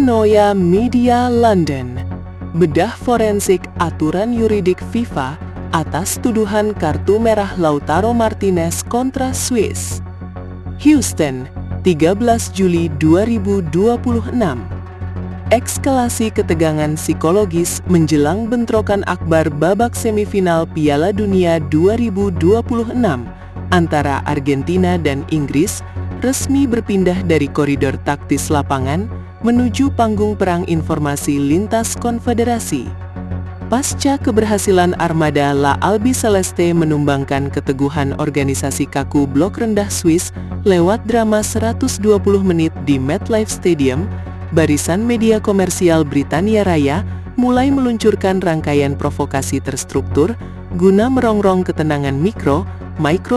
Paranoia Media London. Bedah forensik aturan yuridik FIFA atas tuduhan kartu merah Lautaro Martinez kontra Swiss. Houston, 13 Juli 2026. Ekskalasi ketegangan psikologis menjelang bentrokan akbar babak semifinal Piala Dunia 2026 antara Argentina dan Inggris resmi berpindah dari koridor taktis lapangan menuju panggung perang informasi lintas konfederasi. Pasca keberhasilan armada La Albiceleste menumbangkan keteguhan organisasi kaku blok rendah Swiss lewat drama 120 menit di MetLife Stadium, barisan media komersial Britania Raya mulai meluncurkan rangkaian provokasi terstruktur guna merongrong ketenangan micro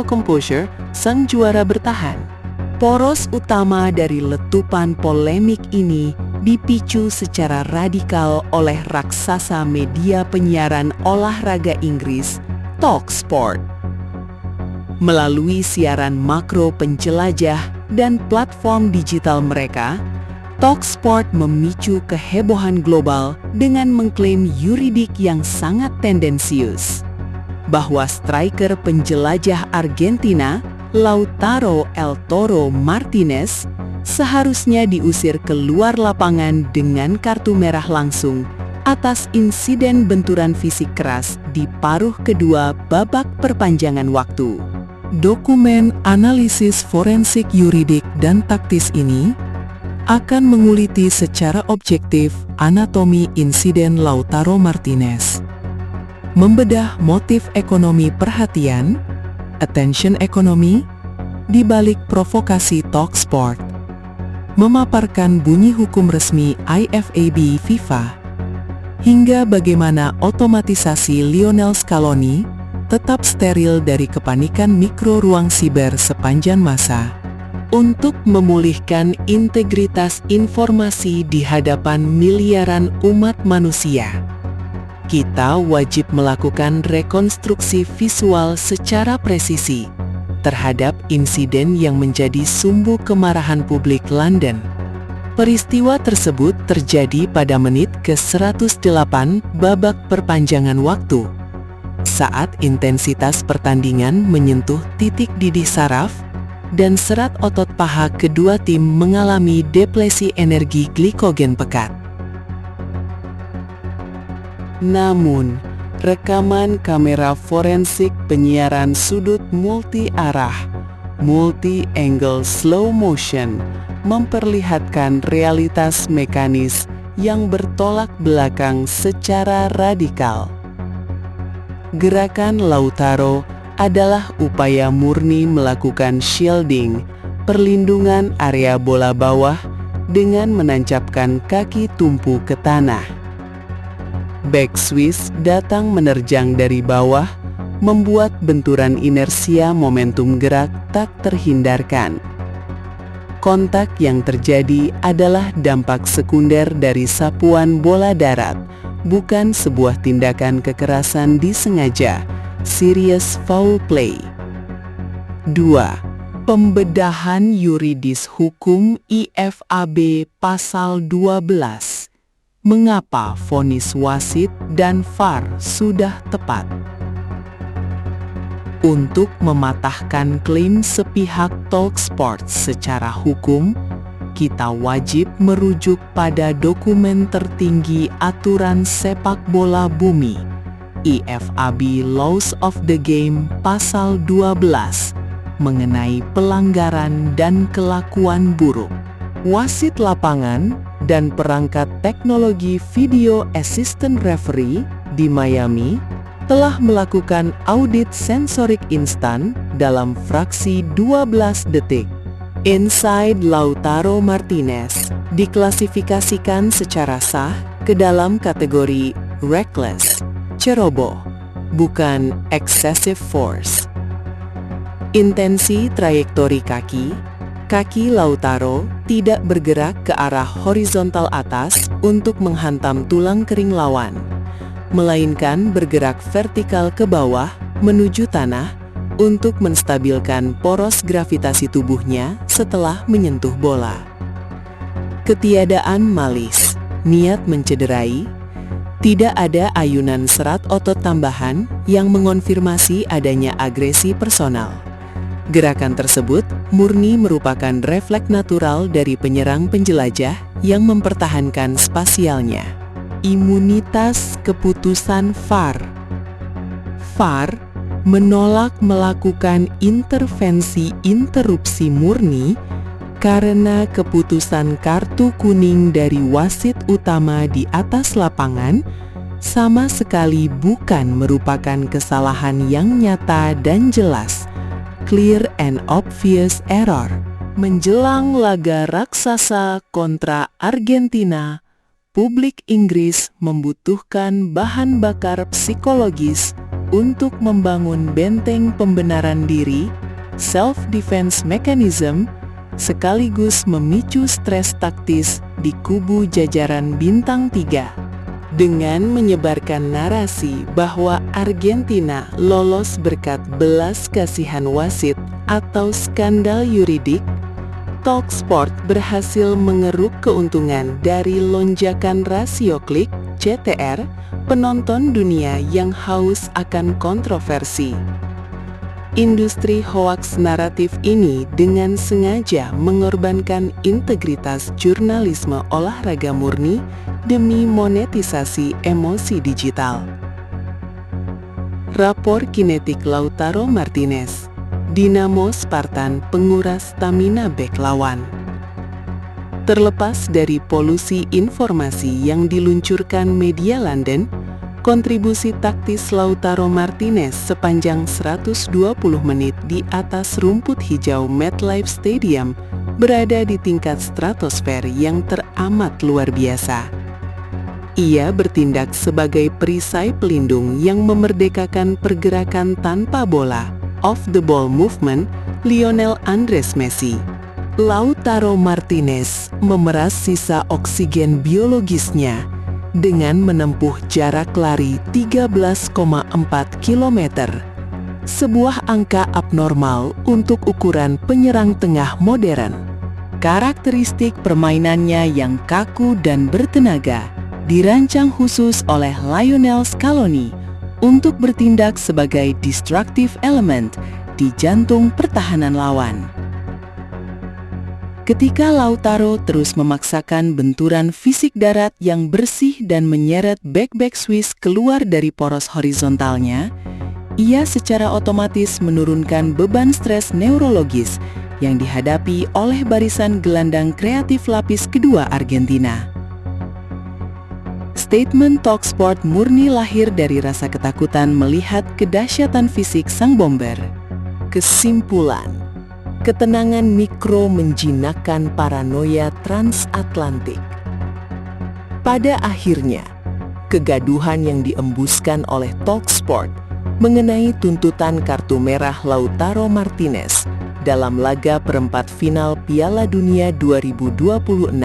composure sang juara bertahan. Poros utama dari letupan polemik ini dipicu secara radikal oleh raksasa media penyiaran olahraga Inggris, TalkSport. Melalui siaran makro penjelajah dan platform digital mereka, TalkSport memicu kehebohan global dengan mengklaim yuridik yang sangat tendensius, bahwa striker penjelajah Argentina, Lautaro El Toro Martinez, seharusnya diusir keluar lapangan dengan kartu merah langsung atas insiden benturan fisik keras di paruh kedua babak perpanjangan waktu. Dokumen analisis forensik yuridik dan taktis ini akan menguliti secara objektif anatomi insiden Lautaro Martinez, membedah motif ekonomi perhatian, attention economy, di balik provokasi TalkSport, memaparkan bunyi hukum resmi IFAB FIFA, hingga bagaimana otomatisasi Lionel Scaloni tetap steril dari kepanikan mikro ruang siber sepanjang masa. Untuk memulihkan integritas informasi di hadapan miliaran umat manusia, kita wajib melakukan rekonstruksi visual secara presisi terhadap insiden yang menjadi sumbu kemarahan publik London. Peristiwa tersebut terjadi pada menit ke-108 babak perpanjangan waktu, saat intensitas pertandingan menyentuh titik didih saraf dan serat otot paha kedua tim mengalami deplesi energi glikogen pekat. Namun, rekaman kamera forensik penyiaran sudut multi-arah, multi-angle slow motion, memperlihatkan realitas mekanis yang bertolak belakang secara radikal. Gerakan Lautaro adalah upaya murni melakukan shielding, perlindungan area bola bawah dengan menancapkan kaki tumpu ke tanah. Bek Swiss datang menerjang dari bawah, membuat benturan inersia momentum gerak tak terhindarkan. Kontak yang terjadi adalah dampak sekunder dari sapuan bola darat, bukan sebuah tindakan kekerasan disengaja, serious foul play. 2. Pembedahan yuridis hukum IFAB Pasal 12. Mengapa vonis wasit dan VAR sudah tepat? Untuk mematahkan klaim sepihak TalkSport secara hukum, kita wajib merujuk pada dokumen tertinggi aturan sepak bola bumi, IFAB Laws of the Game Pasal 12, mengenai pelanggaran dan kelakuan buruk. Wasit lapangan dan perangkat teknologi video assistant referee di Miami telah melakukan audit sensorik instan dalam fraksi 12 detik. Inside Lautaro Martinez diklasifikasikan secara sah ke dalam kategori reckless, ceroboh, bukan excessive force. Intensi trayektori kaki Lautaro tidak bergerak ke arah horizontal atas untuk menghantam tulang kering lawan, melainkan bergerak vertikal ke bawah menuju tanah untuk menstabilkan poros gravitasi tubuhnya setelah menyentuh bola. Ketiadaan malis, niat mencederai, tidak ada ayunan serat otot tambahan yang mengonfirmasi adanya agresi personal. Gerakan tersebut murni merupakan refleks natural dari penyerang penjelajah yang mempertahankan spasialnya. Imunitas keputusan VAR. VAR menolak melakukan intervensi interupsi murni karena keputusan kartu kuning dari wasit utama di atas lapangan sama sekali bukan merupakan kesalahan yang nyata dan jelas. Clear and obvious error. Menjelang laga raksasa kontra Argentina, publik Inggris membutuhkan bahan bakar psikologis untuk membangun benteng pembenaran diri, self-defense mechanism, sekaligus memicu stres taktis di kubu jajaran bintang 3. Dengan menyebarkan narasi bahwa Argentina lolos berkat belas kasihan wasit atau skandal yuridik, TalkSport berhasil mengeruk keuntungan dari lonjakan rasio klik (CTR) penonton dunia yang haus akan kontroversi. Industri hoaks naratif ini dengan sengaja mengorbankan integritas jurnalisme olahraga murni demi monetisasi emosi digital. Rapor kinetik Lautaro Martinez, Dinamo Spartan penguras stamina bek lawan. Terlepas dari polusi informasi yang diluncurkan media London, kontribusi taktis Lautaro Martinez sepanjang 120 menit di atas rumput hijau MetLife Stadium berada di tingkat stratosfer yang teramat luar biasa. Ia bertindak sebagai perisai pelindung yang memerdekakan pergerakan tanpa bola, off-the-ball movement, Lionel Andres Messi. Lautaro Martinez memeras sisa oksigen biologisnya dengan menempuh jarak lari 13,4 km. Sebuah angka abnormal untuk ukuran penyerang tengah modern. Karakteristik permainannya yang kaku dan bertenaga dirancang khusus oleh Lionel Scaloni untuk bertindak sebagai destructive element di jantung pertahanan lawan. Ketika Lautaro terus memaksakan benturan fisik darat yang bersih dan menyeret bek-bek Swiss keluar dari poros horizontalnya, ia secara otomatis menurunkan beban stres neurologis yang dihadapi oleh barisan gelandang kreatif lapis kedua Argentina. Statement TalkSport murni lahir dari rasa ketakutan melihat kedahsyatan fisik sang bomber. Kesimpulan, ketenangan mikro menjinakkan paranoia transatlantik. Pada akhirnya, kegaduhan yang diembuskan oleh TalkSport mengenai tuntutan kartu merah Lautaro Martinez dalam laga perempat final Piala Dunia 2026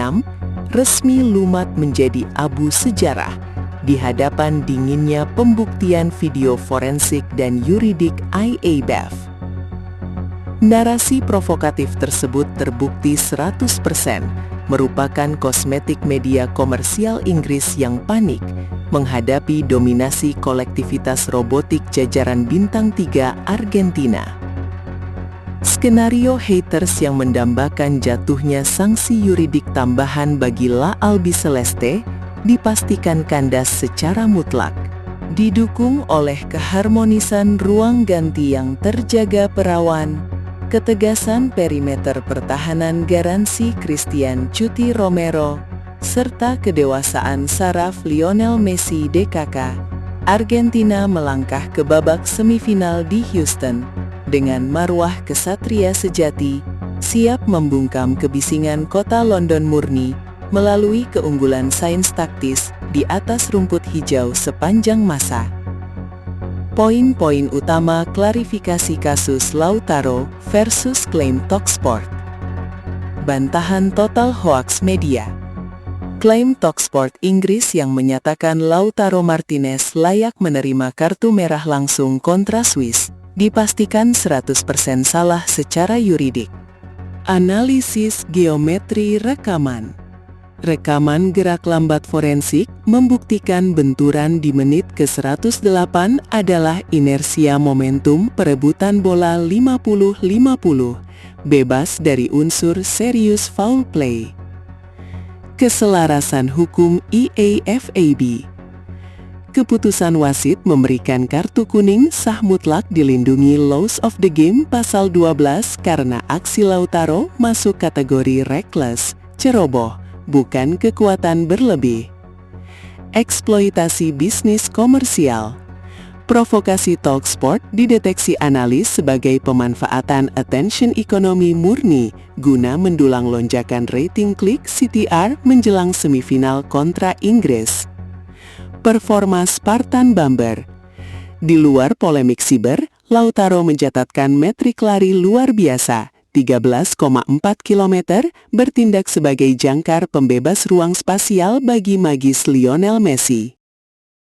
resmi lumat menjadi abu sejarah di hadapan dinginnya pembuktian video forensik dan yuridik IAAF. Narasi provokatif tersebut terbukti 100% merupakan kosmetik media komersial Inggris yang panik menghadapi dominasi kolektivitas robotik jajaran bintang 3 Argentina. Skenario haters yang mendambakan jatuhnya sanksi yuridik tambahan bagi La Albiceleste dipastikan kandas secara mutlak. Didukung oleh keharmonisan ruang ganti yang terjaga perawan, ketegasan perimeter pertahanan garansi Christian Cuti Romero, serta kedewasaan saraf Lionel Messi DKK, Argentina melangkah ke babak semifinal di Houston dengan marwah kesatria sejati, siap membungkam kebisingan kota London murni melalui keunggulan sains taktis di atas rumput hijau sepanjang masa. Poin-poin utama klarifikasi kasus Lautaro versus klaim TalkSport. Bantahan total hoaks media. Klaim TalkSport Inggris yang menyatakan Lautaro Martinez layak menerima kartu merah langsung kontra Swiss dipastikan 100% salah secara yuridik. Analisis geometri rekaman. Rekaman gerak lambat forensik membuktikan benturan di menit ke-108 adalah inersia momentum perebutan bola 50-50, bebas dari unsur serius foul play. Keselarasan hukum IAFAB. Keputusan wasit memberikan kartu kuning sah mutlak dilindungi Laws of the Game pasal 12 karena aksi Lautaro masuk kategori reckless, ceroboh, bukan kekuatan berlebih. Eksploitasi bisnis komersial. Provokasi Talksport dideteksi analis sebagai pemanfaatan attention economy murni guna mendulang lonjakan rating klik CTR menjelang semifinal kontra Inggris. Performa Spartan Bamber. Di luar polemik siber, Lautaro mencatatkan metrik lari luar biasa, 13,4 km, bertindak sebagai jangkar pembebas ruang spasial bagi magis Lionel Messi.